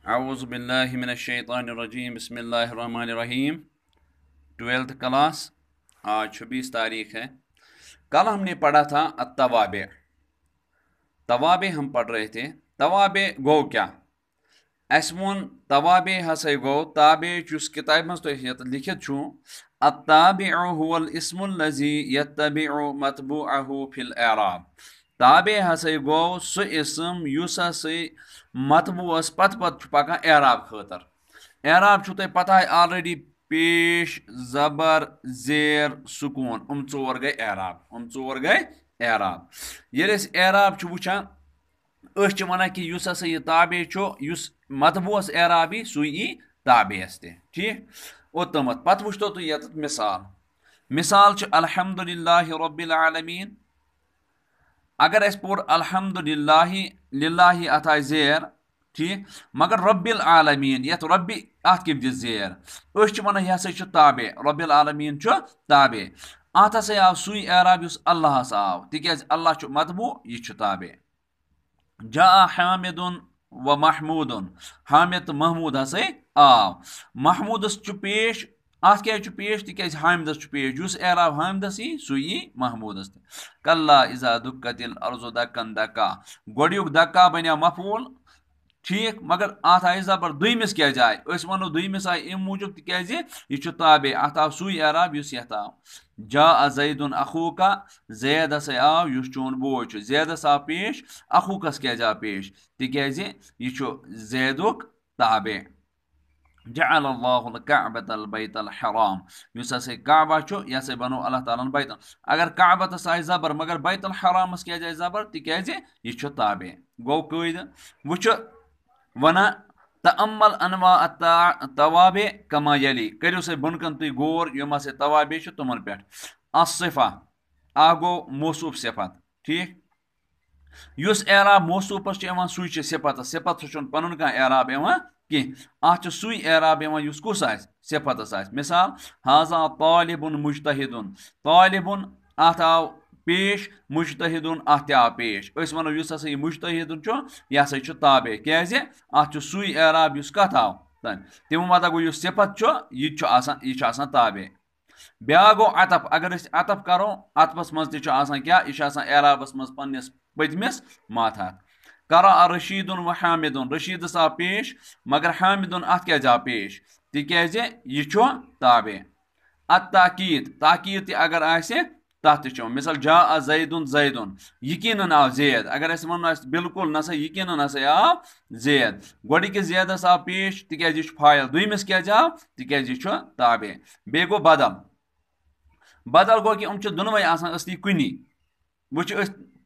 औज़ु बिल्लाहि मिनश शैतानिर रजीम बिस्मिल्लाहिर रहमानिर रहीम। 12th class. आज 26 तारीख है। कल हमने पढ़ा था अत्तवाबे। तवाबे हम पढ़ रहे थे। तवाबे गो क्या? अस वोन तवाबे हसा गो ताबे चुस किताब मज तो लिखित छु अत्ताबिउ हुवल इस्मुल लजी यत्तबिउ मतबुअहु फिल एराब। ताबे हसा गो सु इसम युस हसा मतबुअस पत पत पकान एराब खतर। एराब छु तय पता है ऑलरेडी। पेश जबर जेर सुकून चोर गए एराब। ये एराब छु वुचान वन कि यह ताबे युस मतबूस एराबी सु ताबेस ते ठीक ओतमत पत वुचतो तो ये मिसाल अल्हम्दुलिल्लाहि रब्बिल आलमीन। अगर अस पोर अल्हम्दुलिल्लाहि लिल्लाहि अत आय जेर ठीक मगर रब्बिल आलमीन यत रब्बी अत कम दिस जेर वन यह हसा ताबे रब्बिल आलमीन ताबे अत हसा आव सुई एराब युस अल्लाहस आव तिकाज अल्लाह मतबू यह ताबे। जा हामिदुन व महमूदुन हामिद तो महमूद हसा आव महमूदस पेश अत क्या पेश तिकाज हामिदस पेश युस एराब हामिदस सु महमूदस कल्ला इजा दुक्कतिल अर्ज़ु दक्कन दक्का गोड़युक दक्का बनिया मफूल ठीक मगर अत आय जबर दुमिस क्या आय वनो दुमिस आय अम मूजूब तिकाज यह ताबे अत आव सु एराब युस यत आव। जा ज़ैदुन अखूका जैद हसा आव युस चोन बोय जैदस आव पेश अखूकस क्या आव पेश तिकाज यह जैदुक ताबे। जअल अल्लाहुल कअबतल बैतल हराम युस हसा काबा यह हसा बनो अल्लाह ताला बैत अगर काबतस आय जबर मगर बैतुल हरामस क्या आय जबर तिकाज यह ताबे गो कईद वुच वना तअम्मल अनवा तवाबे कमा यली करो से बुनकन तुम गौर यम हसा तवाबे तुमन पे अस्सिफा आ गो मौसूफ सिफत ठीक युस एराब मौसूफस सु सिफत सिफत पनुन कह एराब कि अत सु एराब युस कुस सिफतस मिसाल हाजा तालिबुन मुज्तहिदुन तालिबुन अत आव पेश मुज्तहिदुन अत आव पेश वनो युस हसा यह मुज्तहिदुन यह हसा ताबे क्या अत सु एराब युस कत आव तमो मतलब गो युस सिफत यह ताबे। ब्या गो अतफ अगर अतफ करो अतफस मज क्या यह एराबस मज पन्नस पतमिस माथात करा रशीदुन व हामिदुन रशीदस आव पेश मगर हामिदुन अत क्या आव पेश तिकाज यह ताबे। अत ताकीद ताकीद अगर आसे तथ मिसाल जा ज़ैदुन ज़ैदुन यकीनन आव ज़ैद अगर वन बिल्कुल नसा यकीनन हसा आव ज़ैद गोड़िक ज़ैदस आव पेश तिकाज यह फाइल दुमिस क्या आव तिकाज यह ताबे। बे गो बदल बदल गो कि दोनवे असली कुनी वुच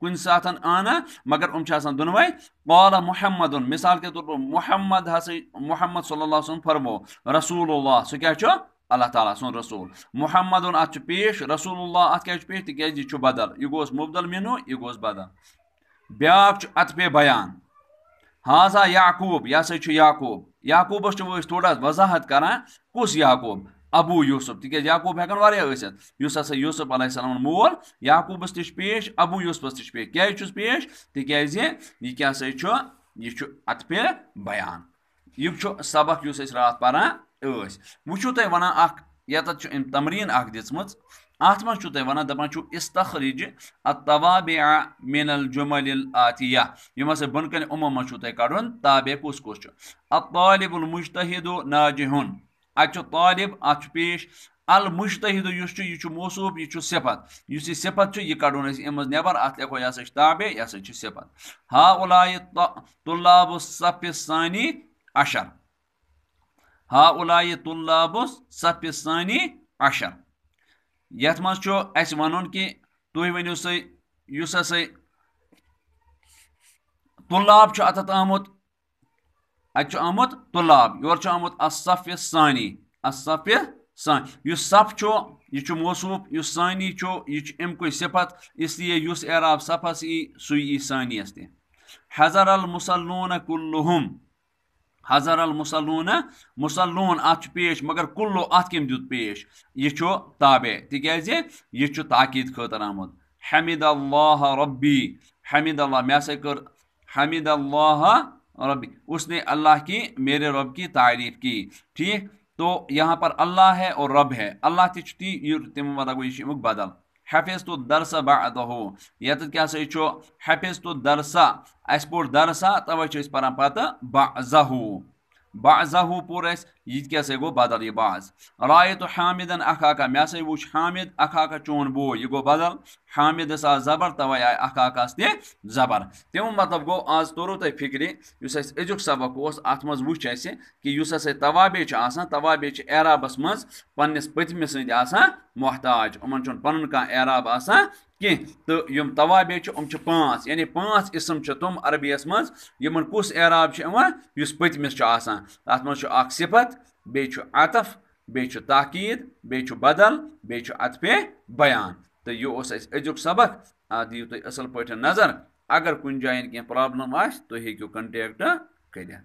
कुन साथ आना मगर दोनवे क़ाल मुहम्मदुन मिसाल के तौर पर मुहम्मद हसा मुहम्मद सल्लल्लाहु अलैहि वसल्लम फरमो रसूलुल्लाह सु क्या अल्लाह ताला सुन रसूल मुहम्मदुन अत पेश रसूलुल्लाह अत क्या पेश तिकाज यह बदल यह गोस मुबदल मिनो यह गोस बदल। ब्याक अत पे बयान हाजा याकूब यह हसा याकूब याकूबस थोड़ा वजाहत करान कुस याकूब अबू यूसुफ तिकाज याकूब हेकन वारिया युस हसा यूसुफ अलैहिस्सलाम मोल याकूबस तिश पेश अबू यूसुफस तिश पेश क्या पेश तिकाज यह क्या यह अत पे बयान यह सबक युस अस रात परान वुचु तुम वन ये तमरीन दिसमच अत मज वन दपान इस्तखरिज अत्तवाबिअ मिनल जुमलिल आतिया यम हसा बुनकन उमम तुम कड़न ताबे कुस कुस अत्तालिबुल मुज्तहिदु नाजिहुन अत तालिब अत पेश अल मुज्तहिदु यह मौसूफ यह सिफत यह सिफत यह कड़न अम नबर अत लिखो यह ताबे यह सिफत। हाउलाए तुल्लाबु सफ़ सानी अशर हाउलाए तुल्लाबु सफ़ सानी अशर यथ मज वन कि तुम वनो युस हसा तुल्लाब अत आमुत आमुत तुल्लाब योर आमुत असफ़ सानी असफ़ सानी युस सफ़ यह मौसूफ युस सानी यह अमुक सिफत इसलिए युस एराब सफ़स सु सानियस ते। हज़र अल मुसल्लून कुल्लुहुम हज़र अल मुसल्लून मुसल्लून अत पेश मगर कुल्लु अत कम दुत पेश यह ताबे तिकाज यह ताकीद खतर आमुत। हमिद अल्लाह रब्बी हमिद अल्लाह मे हसा कर हमिद अल्लाह रब्बी, उसने अल्लाह की, मेरे रब की तारीफ की। ठीक, तो यहाँ पर अल्लाह है और रब है। अल्लाह ती तम गो यह बदल। हफिज तो दरसा बअदहु, यत क्या हफिज तो दरसा, अस पोर दरसा, तवे पान पत बअज़हु, बाज़हू पोर यह क्या गो बदल यह बाज। राय तो हामिदन अखाका, मे हसा वुच हामिद अखाका चोन बो, यह गो बदल। हामिद आ जबर, तवे आय अखाकास ते जबर। तमो मतलब गो आज तोरो तुम फिक्र अजुक सबक अत मज वुच कि तवाबे तवाबे एराबस मज पन्निस पतम सद मोहताज, उमन चुन पन कह एराब कह। तो यम तवाबे पाँच, यानी पाँच इसम तुम अरबियस मज यमन कुस एराब पतमिस तथ मज सिफत, बे अतफ, बे ताकीद, बे बदल, बे अतफे बयान। तो यह अजुक सबक। अत दियो तुम असल पे नजर। अगर कुछ जायन कह प्रॉब्लम तुम हेकु कंटेक्ट कर।